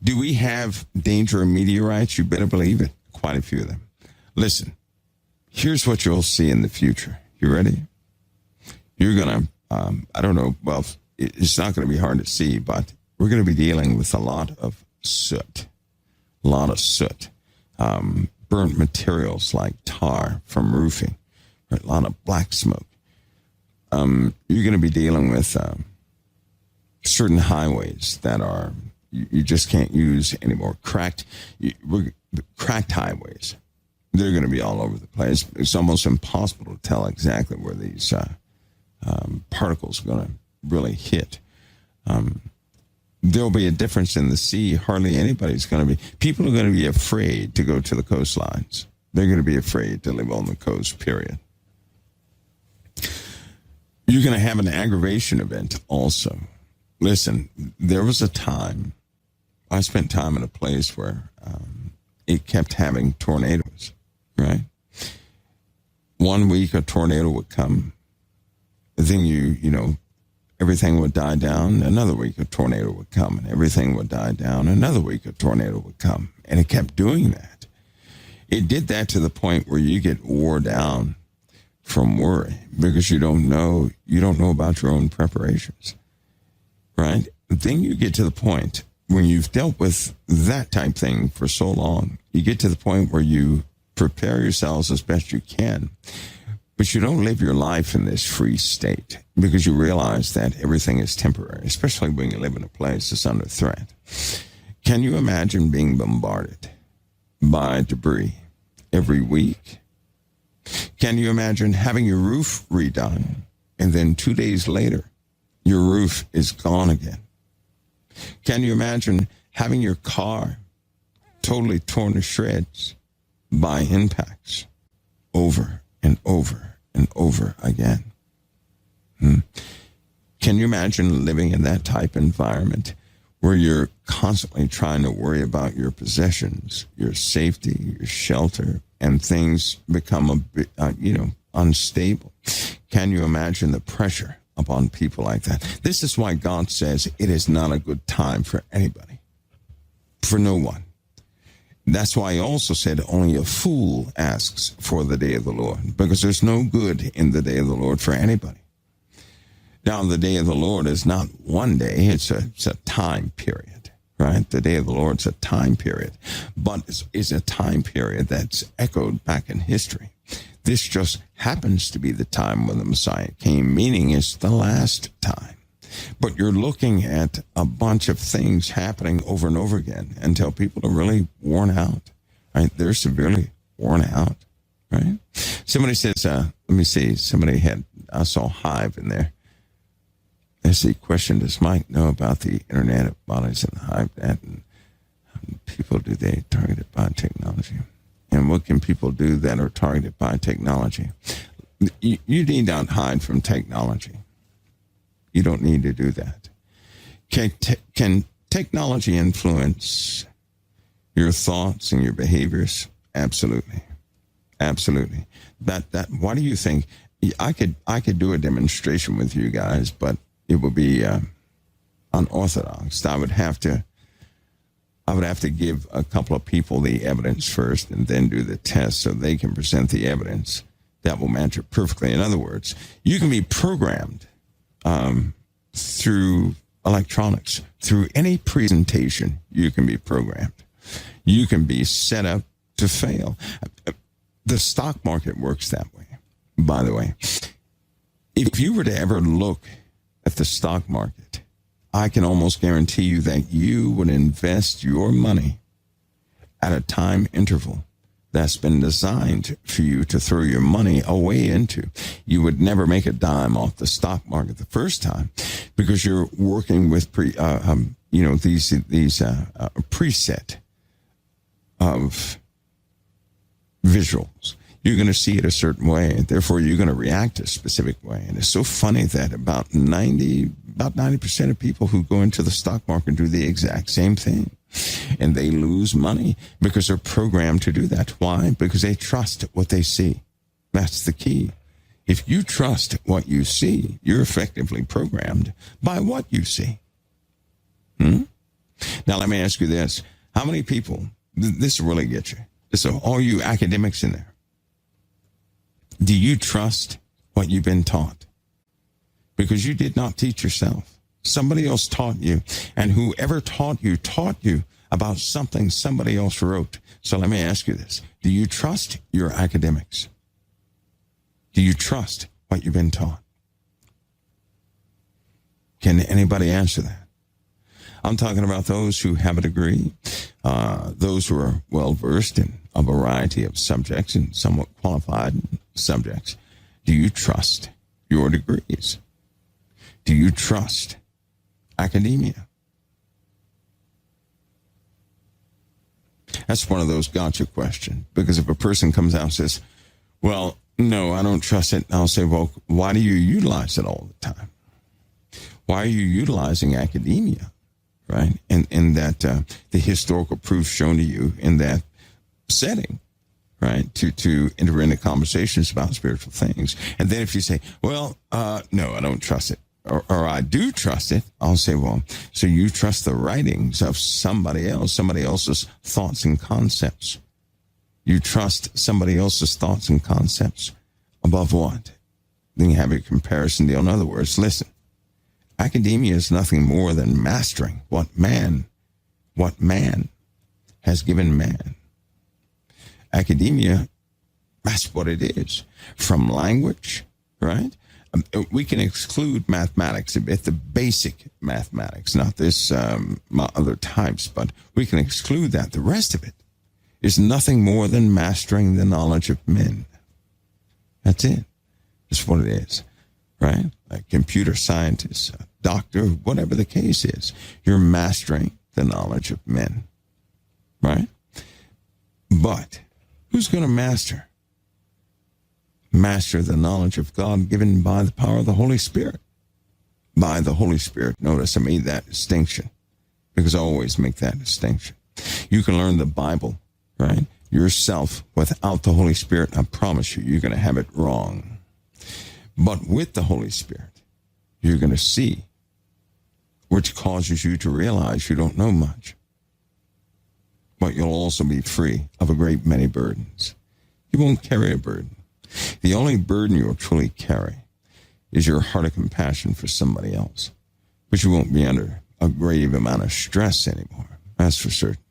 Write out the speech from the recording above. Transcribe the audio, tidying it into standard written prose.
Do we have danger of meteorites? You better believe it. Quite a few of them. Listen, here's what you'll see in the future. You ready? You're going to, I don't know, well, it's not going to be hard to see, but we're going to be dealing with a lot of soot. A lot of soot. Burnt materials like tar from roofing. A lot of black smoke. You're going to be dealing with certain highways that are, you just can't use anymore. Cracked highways. They're going to be all over the place. It's almost impossible to tell exactly where these particles are going to really hit. There'll be a difference in the sea. Hardly anybody's going to be. People are going to be afraid to go to the coastlines. They're going to be afraid to live on the coast, period. You're going to have an aggravation event also. Listen, there was a time, I spent time in a place where it kept having tornadoes, right? 1 week a tornado would come. Then you know, everything would die down. Another week a tornado would come and everything would die down. Another week a tornado would come. And it kept doing that. It did that to the point where you get wore down from worry because you don't know about your own preparations, right? Then you get to the point when you've dealt with that type thing for so long, you get to the point where you prepare yourselves as best you can, but you don't live your life in this free state because you realize that everything is temporary, especially when you live in a place that's under threat. Can you imagine being bombarded by debris every week? Can you imagine having your roof redone and then 2 days later, your roof is gone again? Can you imagine having your car totally torn to shreds by impacts over and over and over again? Can you imagine living in that type of environment where you're constantly trying to worry about your possessions, your safety, your shelter, and things become a bit, unstable? Can you imagine the pressure upon people like that? This is why God says it is not a good time for anybody, for no one. That's why he also said only a fool asks for the day of the Lord, because there's no good in the day of the Lord for anybody. Now, the day of the Lord is not one day, it's a time period, right? The day of the Lord is a time period, but it's a time period that's echoed back in history. This just happens to be the time when the Messiah came, meaning it's the last time. But you're looking at a bunch of things happening over and over again until people are really worn out, right? They're severely worn out, right? Somebody says, let me see, I saw Hive in there. There's the question, does Mike know about the Internet of Bodies and the Hive net? And people, do they targeted by technology? And what can people do that are targeted by technology? You need not hide from technology. You don't need to do that. Can technology influence your thoughts and your behaviors? Absolutely. Absolutely. Why do you think I could do a demonstration with you guys, but it would be unorthodox. I would have to give a couple of people the evidence first and then do the test so they can present the evidence that will match it perfectly. In other words, you can be programmed through electronics. Through any presentation, you can be programmed. You can be set up to fail. The stock market works that way, by the way. If you were to ever look at the stock market, I can almost guarantee you that you would invest your money at a time interval that's been designed for you to throw your money away into. You would never make a dime off the stock market the first time because you're working with these preset of visuals. You're going to see it a certain way, and therefore you're going to react a specific way. And it's so funny that about 90% of people who go into the stock market do the exact same thing. And they lose money because they're programmed to do that. Why? Because they trust what they see. That's the key. If you trust what you see, you're effectively programmed by what you see. Now, let me ask you this. How many people, this will really get you. So all you academics in there, do you trust what you've been taught? Because you did not teach yourself. Somebody else taught you. And whoever taught you about something somebody else wrote. So let me ask you this. Do you trust your academics? Do you trust what you've been taught? Can anybody answer that? I'm talking about those who have a degree, those who are well-versed in a variety of subjects and somewhat qualified subjects. Do you trust your degrees? Do you trust academia? That's one of those gotcha questions. Because if a person comes out and says, well, no, I don't trust it, I'll say, well, why do you utilize it all the time? Why are you utilizing academia, right? And that the historical proof shown to you in that setting, right? To enter into conversations about spiritual things. And then if you say, well, no, I don't trust it, or I do trust it, I'll say, well, so you trust the writings of somebody else's thoughts and concepts. You trust somebody else's thoughts and concepts above what? Then you have a comparison deal. In other words, listen, academia is nothing more than mastering what man has given man. Academia, that's what it is. From language, right? We can exclude mathematics, the basic mathematics, not this other types, but we can exclude that. The rest of it is nothing more than mastering the knowledge of men. That's it. That's what it is, right? A computer scientist, a doctor, whatever the case is, you're mastering the knowledge of men, right? But who's going to master the knowledge of God given by the power of the Holy Spirit? By the Holy Spirit. Notice I made that distinction because I always make that distinction. You can learn the Bible, right, yourself without the Holy Spirit. I promise you, you're going to have it wrong. But with the Holy Spirit, you're going to see, which causes you to realize you don't know much. But you'll also be free of a great many burdens. You won't carry a burden. The only burden you'll truly carry is your heart of compassion for somebody else. But you won't be under a grave amount of stress anymore. That's for certain.